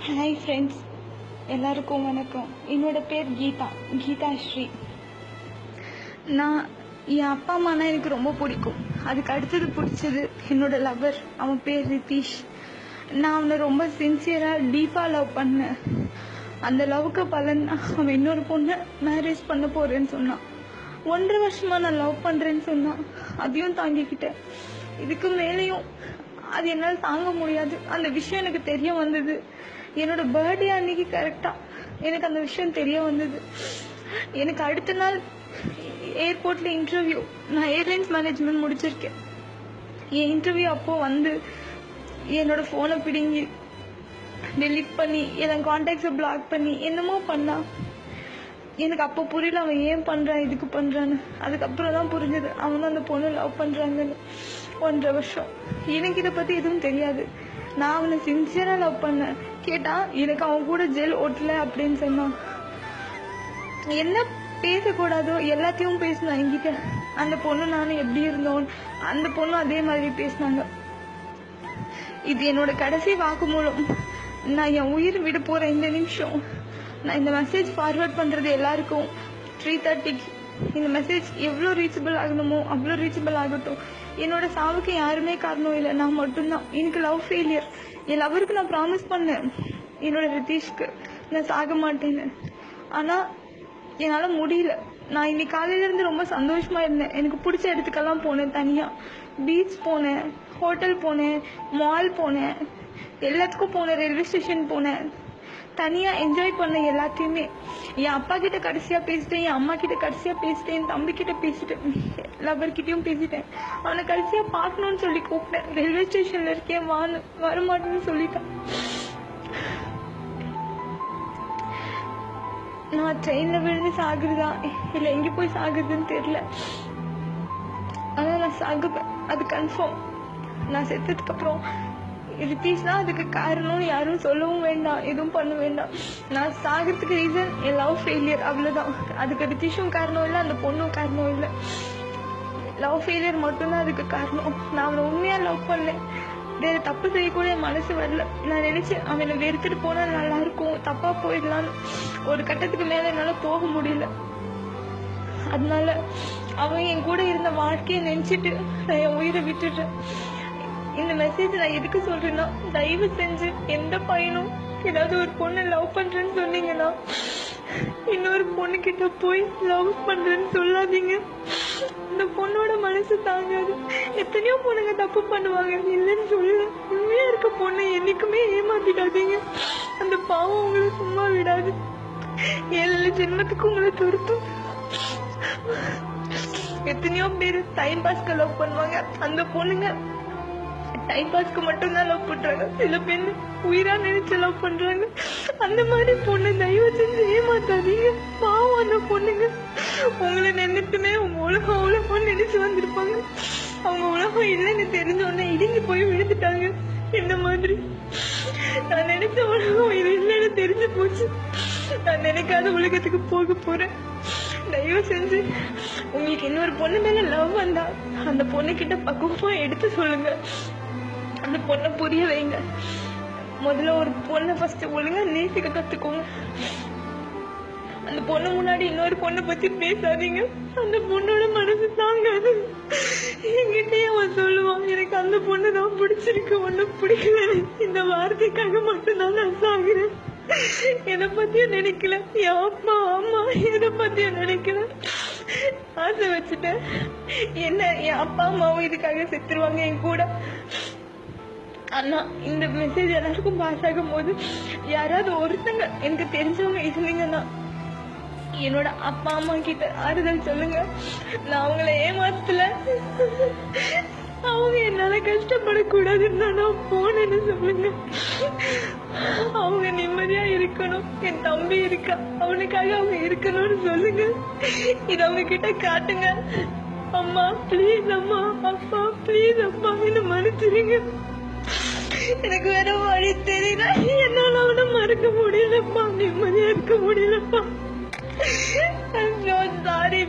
Hi friends, எல்லாருக்கும் வணக்கம். என்னோட பேர் கீதா ஸ்ரீ. நான் என் அப்பா அம்மானா எனக்கு ரொம்ப பிடிக்கும். அதுக்கு அடுத்தது பிடிச்சது என்னோட லவர். அவன் பேர் ரிதீஷ். நான் அவனை ரொம்ப சின்சியராக டீப்பாக லவ் பண்ணேன். அந்த லவ்வுக்கு பலன் அவன் இன்னொரு பொண்ணை மேரேஜ் பண்ண போகிறேன்னு சொன்னான். 1.5 வருஷமாக நான் லவ் பண்ணுறேன்னு சொன்னான். அதையும் தாங்கிக்கிட்டேன். இதுக்கு மேலேயும் அது என்னால் தாங்க முடியாது. அந்த விஷயம் எனக்கு தெரிய வந்தது என்னோட பர்த்டே அன்னைக்கு. கரெக்டாக எனக்கு அந்த விஷயம் தெரிய வந்தது. எனக்கு அடுத்த நாள் ஏர்போர்ட்டில் இன்டர்வியூ. நான் ஏர்லைன்ஸ் மேனேஜ்மெண்ட் முடிச்சிருக்கேன். என் இன்டர்வியூ அப்போது வந்து என்னோட ஃபோனை பிடுங்கி டெலிட் பண்ணி என் கான்டாக்ட்ஸை பிளாக் பண்ணி என்னமோ பண்ணா. எனக்கு அப்போ புரியல அவன் ஏன் பண்ணுறான், இதுக்கு பண்ணுறான்னு. அதுக்கப்புறம் தான் புரிஞ்சது அவனும் அந்த பொண்ணு லவ் பண்ணுறாங்கன்னு. 1.5 வருஷம் எனக்கு இதை பற்றி எதுவும் தெரியாது. நான் அவனை சின்சியராக லவ் பண்ணேன். கேட்டால் எனக்கு அவன் கூட ஜெல் ஓட்டலை அப்படின்னு சொன்னான். என்ன பேசக்கூடாதோ எல்லாத்தையும் பேசினான் என்கிட்ட. அந்த பொண்ணு நானும் எப்படி இருந்தோம், அந்த பொண்ணும் அதே மாதிரி பேசினாங்க. இது என்னோட கடைசி வாக்குமூலம். நான் என் உயிர் விட போகிற இந்த நிமிஷம் நான் இந்த மெசேஜ் ஃபார்வர்ட் பண்ணுறது எல்லாருக்கும் 3:30 இந்த மெசேஜ் எவ்வளோ ரீச்சபிள் ஆகணுமோ அவ்வளோ ரீச்சபிள் ஆகட்டும். என்னோட சாவுக்கு யாருமே காரணம் இல்லை, நான் மட்டும்தான். எனக்கு லவ் ஃபெயிலியர். என் லவருக்கு நான் ப்ராமிஸ் பண்ணேன் என்னோட ரிதீஷ்க்கு நான் சாக மாட்டேன்னு. ஆனால் என்னால் முடியல. நான் இன்னைக்கு காலையிலேருந்து ரொம்ப சந்தோஷமாக இருந்தேன். எனக்கு பிடிச்ச இடத்துக்கெல்லாம் போனேன். தனியாக பீச் போனேன், ஹோட்டல் போனேன், மால் போனேன், எல்லாத்துக்கும் போனேன், ரயில்வே ஸ்டேஷன் போனேன். தனியாக என்ஜாய் பண்ண எல்லாத்தையுமே. என் அப்பா கிட்ட கடைசியாக பேசிட்டேன், என் அம்மா கிட்ட கடைசியாக பேசிட்டேன், என் தம்பி கிட்ட பேசிட்டேன், லவர்கிட்டையும் பேசிட்டேன். அவனை கடைசியாக பார்க்கணும்னு சொல்லி கூப்பிட்டேன். ரயில்வே ஸ்டேஷனில் இருக்கேன், வரமாட்டேன்னு சொல்லிட்டேன். நான் ட்ரெயினில் விழுந்து சாகுறதா இல்லை எங்கே போய் சாகுறதுன்னு தெரியல. ஆனால் நான் சாகுவேன், அது கன்ஃபார்ம். நான் செத்ததுக்கு அப்புறம் ரிதீஷ் தான் அதுக்கு காரணம். யாரும் சொல்லவும் வேண்டாம், எதுவும் பண்ண வேண்டாம். நான் சாகிறதுக்கு ரீசன் என் லவ் ஃபெயிலியர், அவ்வளோதான். அதுக்கு ரிதீஷும் காரணம் இல்லை, அந்த பொண்ணும் காரணம் இல்லை. லவ் ஃபெயிலியர் மட்டும்தான் அதுக்கு காரணம். நான் அவனை உண்மையாக லவ் பண்ணேன். வேறு தப்பு செய்யக்கூட என் மனசு வரல. நான் நினைச்சேன் அவனை வெறுத்துட்டு போனால் நல்லா இருக்கும், தப்பாக போயிடலான்னு. ஒரு கட்டத்துக்கு மேலே என்னால் போக முடியல. அதனால அவன் என் கூட இருந்த வாழ்க்கையை நினைச்சிட்டு நான் என் உயிரை விட்டுட்டேன். இந்த மெசேஜ் நான் எதுக்கு சொல்றேன்னா, தயவு செஞ்சு எந்த பையனும் ஏதாவது ஒரு பொண்ணை லவ் பண்றேன்னு சொன்னீங்கன்னா இன்னொரு பொண்ணு கிட்ட போய் லவ் பண்றேன்னு சொல்லாதீங்க. இந்த பொண்ணோட மனசு தாங்காது. எத்தனையோ பொண்ணுங்க தப்பு பண்ணுவாங்க, இல்லைன்னு சொல்லல. உண்மையா இருக்க பொண்ணை என்னைக்குமே ஏமாத்திடாதீங்க. அந்த பாவம் உங்களை சும்மா விடாது. 7 ஜென்மத்துக்கு உங்களை துருத்தும். எத்தனையோ பேர் டைம் பாஸ்க்கு லவ் பண்ணுவாங்க. அந்த பொண்ணுங்க டைம் பாஸ்க்கு மட்டும்தான் லவ் பண்றாங்க. சில பேர் உயிரா நினைச்சு லவ் பண்றாங்க. அந்த மாதிரி பொண்ணு தயவு செஞ்சு ஏமாத்தாதீங்க. பாவம் அந்த பொண்ணுங்க. உங்களை நினைத்துமே உங்க உலகம் நினைச்சு வந்திருப்பாங்க. அவங்க உலகம் இல்லைன்னு தெரிஞ்சோடனே இடிஞ்சு போய் விழுந்துட்டாங்க. இந்த மாதிரி நான் நினைச்ச உலகம் இது இல்லைன்னு தெரிஞ்சு போச்சு. நான் நினைக்காத உலகத்துக்கு போக போறேன். தயவு செஞ்சு உங்களுக்கு இன்னொரு பொண்ணு மேல லவ் வந்தா அந்த பொண்ணு கிட்ட பக்குவமா எடுத்து சொல்லுங்க. அந்த பொண்ணை புரிய வைங்க. முதல்ல ஒரு பொண்ணை ஃபர்ஸ்ட் ஒழுங்கா நேசிக்க கத்துக்கோங்க. அந்த பொண்ணு முன்னாடி இன்னொரு பொண்ணை பத்தி பேசாதீங்க. அந்த பொண்ணோட மனசு தாங்காது. என்கிட்டயே அவன் சொல்லுவான், எனக்கு அந்த பொண்ணு தான் பிடிச்சிருக்கு, ஒண்ணு பிடிக்கல. இந்த வார்த்தைக்காக மட்டும்தான் நான் சாகுறேன். எதை பத்தியும் நினைக்கல, என் அப்பா அம்மா எதை பத்தியும் நினைக்கல. ஆசை வச்சுட்டேன். என்ன என் அப்பா அம்மாவும் இதுக்காக செத்துருவாங்க என் கூட. ஆனா இந்த மெசேஜ் எல்லாருக்கும் பாஸ் ஆகும் போது யாராவது ஒருத்தங்க எனக்கு தெரிஞ்சவங்க இருந்தீங்கன்னா என்னோட அப்பா அம்மா கிட்ட ஆறுதல் சொல்லுங்க. நான் அவங்கள ஏமாத்தல, அவங்க என்னால கஷ்டப்படக்கூடாதுன்னு நான் போனேன்னு சொல்லுங்க. அவங்க நிம்மதியா இருக்கணும். என் தம்பி இருக்கா, அவனுக்காக அவங்க இருக்கணும்னு சொல்லுங்க. இது அவங்க கிட்ட காட்டுங்க. அம்மா ப்ளீஸ், அம்மா அப்பா ப்ளீஸ், அப்பா என்ன மன்னிச்சிருங்க. எனக்கு வேற வழி தெரியல. என்னால அவனை மறக்க முடியலப்பா, நிம்மதியா இருக்க முடியலப்பா. I'm so sorry,